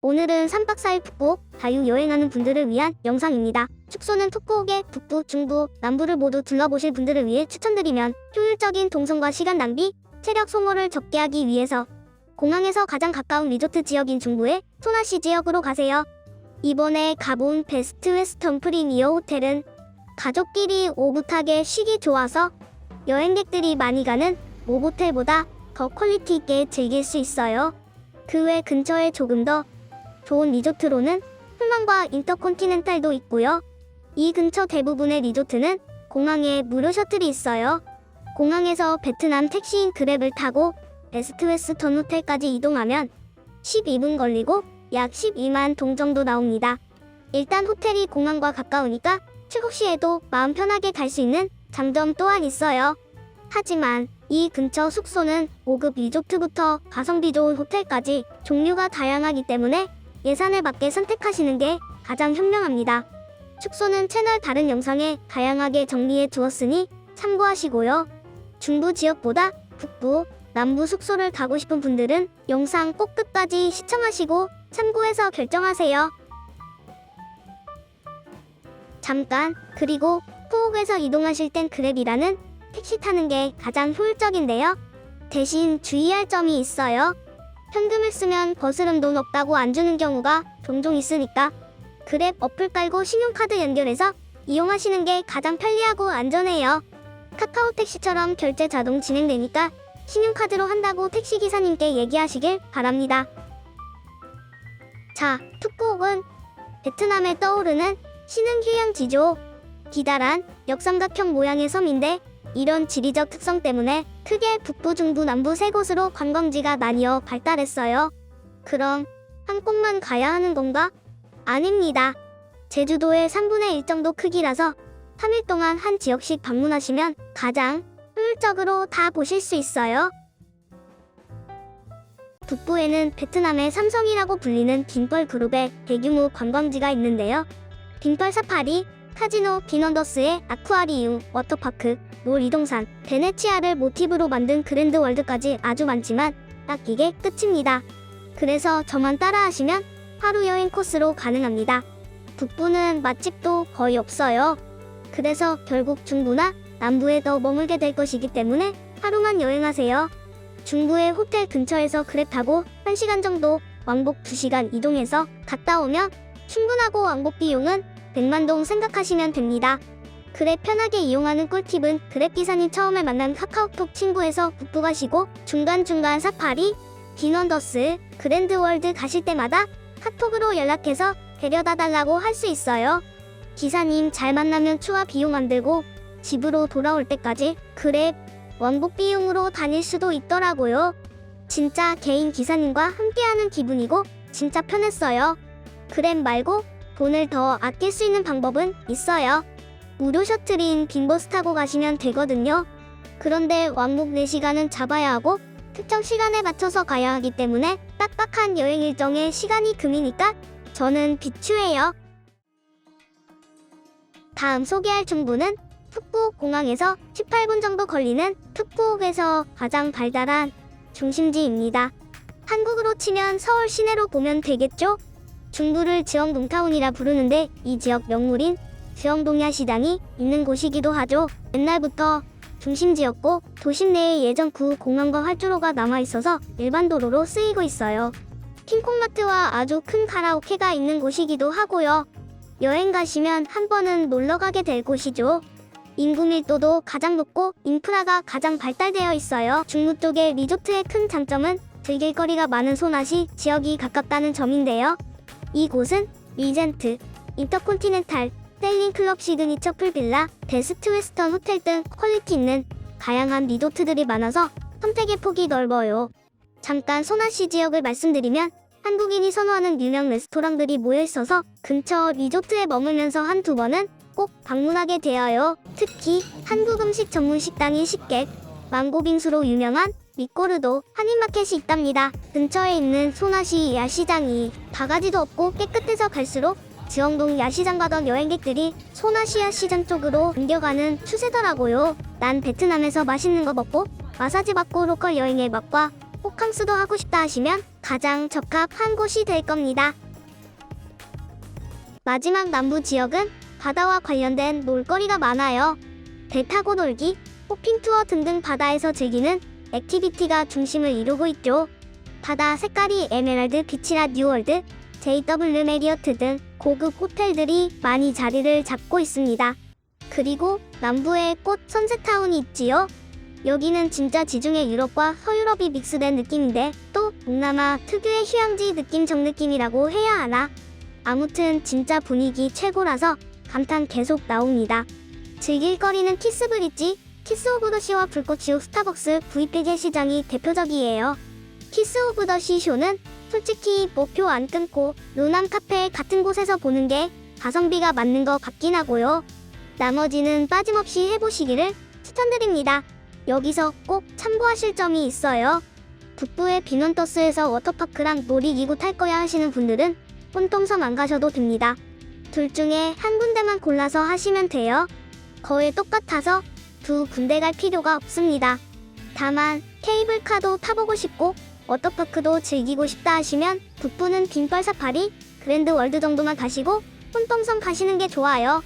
오늘은 3박 4일 푸꾸옥 자유 여행하는 분들을 위한 영상입니다. 축소는 푸꾸옥의 북부, 중부, 남부를 모두 둘러보실 분들을 위해 추천드리면 효율적인 동선과 시간 낭비, 체력 소모를 적게 하기 위해서 공항에서 가장 가까운 리조트 지역인 중부의 소나시 지역으로 가세요. 이번에 가본 베스트 웨스턴 프리미어 호텔은 가족끼리 오붓하게 쉬기 좋아서 여행객들이 많이 가는 모호텔보다 더 퀄리티 있게 즐길 수 있어요. 그 외 근처에 조금 더 좋은 리조트로는 풀만과 인터컨티넨탈도 있고요. 이 근처 대부분의 리조트는 공항에 무료 셔틀이 있어요. 공항에서 베트남 택시인 그랩을 타고 베스트 웨스턴 호텔까지 이동하면 12분 걸리고 약 12만 동 정도 나옵니다. 일단 호텔이 공항과 가까우니까 출국 시에도 마음 편하게 갈 수 있는 장점 또한 있어요. 하지만 이 근처 숙소는 5급 리조트부터 가성비 좋은 호텔까지 종류가 다양하기 때문에 예산에 맞게 선택하시는 게 가장 현명합니다. 숙소는 채널 다른 영상에 다양하게 정리해 두었으니 참고하시고요. 중부 지역보다 북부, 남부 숙소를 가고 싶은 분들은 영상 꼭 끝까지 시청하시고 참고해서 결정하세요. 잠깐, 그리고 푸옥에서 이동하실 땐 그랩이라는 택시 타는 게 가장 효율적인데요. 대신 주의할 점이 있어요. 현금을 쓰면 버스름 돈 없다고 안 주는 경우가 종종 있으니까 그랩 어플 깔고 신용카드 연결해서 이용하시는 게 가장 편리하고 안전해요. 카카오 택시처럼 결제 자동 진행되니까 신용카드로 한다고 택시기사님께 얘기하시길 바랍니다. 자, 푸꾸옥은 베트남에 떠오르는 신흥 휴양지죠. 기다란 역삼각형 모양의 섬인데 이런 지리적 특성 때문에 크게 북부, 중부, 남부 세 곳으로 관광지가 나뉘어 발달했어요. 그럼 한 곳만 가야 하는 건가? 아닙니다. 제주도의 3분의 1 정도 크기라서 3일 동안 한 지역씩 방문하시면 가장 효율적으로 다 보실 수 있어요. 북부에는 베트남의 삼성이라고 불리는 빈펄 그룹의 대규모 관광지가 있는데요. 빈펄 사파리, 카지노, 빈언더스의 아쿠아리움, 워터파크, 놀이동산, 베네치아를 모티브로 만든 그랜드 월드까지 아주 많지만 딱 이게 끝입니다. 그래서 저만 따라하시면 하루 여행 코스로 가능합니다. 북부는 맛집도 거의 없어요. 그래서 결국 중부나 남부에 더 머물게 될 것이기 때문에 하루만 여행하세요. 중부의 호텔 근처에서 그랩 타고 1시간 정도 왕복 2시간 이동해서 갔다 오면 충분하고 왕복 비용은 100만 동 생각하시면 됩니다. 그랩 편하게 이용하는 꿀팁은 그랩 기사님 처음에 만난 카카오톡 친구에서 북부 가시고 중간중간 사파리, 빈언더스, 그랜드월드 가실 때마다 카톡으로 연락해서 데려다 달라고 할 수 있어요. 기사님 잘 만나면 추가 비용 안 들고 집으로 돌아올 때까지 그랩 왕복 비용으로 다닐 수도 있더라고요. 진짜 개인 기사님과 함께하는 기분이고 진짜 편했어요. 그랩 말고 돈을 더 아낄 수 있는 방법은 있어요. 무료 셔틀인 빈버스 타고 가시면 되거든요. 그런데 왕복 4시간은 잡아야 하고 특정 시간에 맞춰서 가야 하기 때문에 빡빡한 여행 일정에 시간이 금이니까 저는 비추해요. 다음 소개할 중부는 푸꾸옥 공항에서 18분 정도 걸리는 푸꾸옥에서 가장 발달한 중심지입니다. 한국으로 치면 서울 시내로 보면 되겠죠? 중부를 지엉동타운이라 부르는데 이 지역 명물인 지엉동 야시장이 있는 곳이기도 하죠. 옛날부터 중심지였고 도심 내에 예전 구 공항과 활주로가 남아있어서 일반 도로로 쓰이고 있어요. 킹콩마트와 아주 큰 카라오케가 있는 곳이기도 하고요. 여행 가시면 한 번은 놀러가게 될 곳이죠. 인구 밀도도 가장 높고 인프라가 가장 발달되어 있어요. 중부 쪽의 리조트의 큰 장점은 즐길 거리가 많은 소나시 지역이 가깝다는 점인데요. 이곳은 리젠트, 인터콘티넨탈, 셀링클럽 시그니처 풀빌라, 베스트 웨스턴 호텔 등 퀄리티 있는 다양한 리조트들이 많아서 선택의 폭이 넓어요. 잠깐 소나시 지역을 말씀드리면 한국인이 선호하는 유명 레스토랑들이 모여있어서 근처 리조트에 머물면서 한두 번은 꼭 방문하게 되어요. 특히 한국 음식 전문 식당인 식객, 망고빙수로 유명한 미꼬르도 한인마켓이 있답니다. 근처에 있는 소나시 야시장이 바가지도 없고 깨끗해서 갈수록 지엉동 야시장 가던 여행객들이 소나시 야시장 쪽으로 옮겨가는 추세더라고요. 난 베트남에서 맛있는 거 먹고 마사지 받고 로컬 여행의 맛과 호캉스도 하고 싶다 하시면 가장 적합한 곳이 될 겁니다. 마지막 남부 지역은 바다와 관련된 놀거리가 많아요. 배 타고 놀기, 호핑 투어 등등 바다에서 즐기는 액티비티가 중심을 이루고 있죠. 바다 색깔이 에메랄드 비치라 뉴월드, JW 메리어트 등 고급 호텔들이 많이 자리를 잡고 있습니다. 그리고 남부에 꽃 선셋타운이 있지요. 여기는 진짜 지중해 유럽과 서유럽이 믹스된 느낌인데 또 동남아 특유의 휴양지 느낌 정느낌이라고 해야 하나? 아무튼 진짜 분위기 최고라서 감탄 계속 나옵니다. 즐길 거리는 키스브릿지, 키스 오브 더 시와 불꽃시오 스타벅스 VPG 시장이 대표적이에요. 키스 오브 더 시 쇼는 솔직히 목표 안 끊고 루남 카페 같은 곳에서 보는 게 가성비가 맞는 것 같긴 하고요. 나머지는 빠짐없이 해보시기를 추천드립니다. 여기서 꼭 참고하실 점이 있어요. 북부의 비넌더스에서 워터파크랑 놀이기구 탈 거야 하시는 분들은 혼동섬 안 가셔도 됩니다. 둘 중에 한 군데만 골라서 하시면 돼요. 거의 똑같아서 두 군데 갈 필요가 없습니다. 다만 케이블카도 타보고 싶고 워터파크도 즐기고 싶다 하시면 북부는 빈펄 사파리, 그랜드 월드 정도만 가시고 혼동섬 가시는 게 좋아요.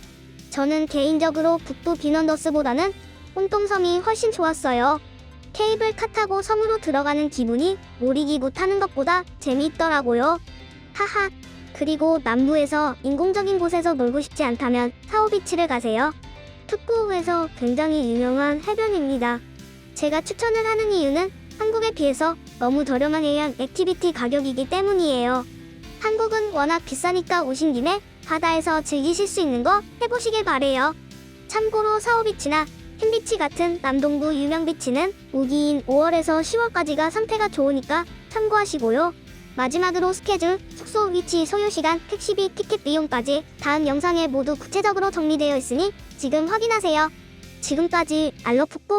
저는 개인적으로 북부 비넌더스보다는 혼동섬이 훨씬 좋았어요. 케이블카 타고 섬으로 들어가는 기분이 놀이기구 타는 것보다 재미있더라고요. 하하. 그리고 남부에서 인공적인 곳에서 놀고 싶지 않다면 사오비치를 가세요. 푸꾸오에서 굉장히 유명한 해변입니다. 제가 추천을 하는 이유는 한국에 비해서 너무 저렴한 해양 액티비티 가격이기 때문이에요. 한국은 워낙 비싸니까 오신 김에 바다에서 즐기실 수 있는 거 해보시길 바래요. 참고로 사오비치나 캔비치 같은 남동부 유명 비치는 우기인 5월에서 10월까지가 상태가 좋으니까 참고하시고요. 마지막으로 스케줄, 숙소 위치, 소요시간, 택시비, 티켓 비용까지 다음 영상에 모두 구체적으로 정리되어 있으니 지금 확인하세요. 지금까지 알러푸꾸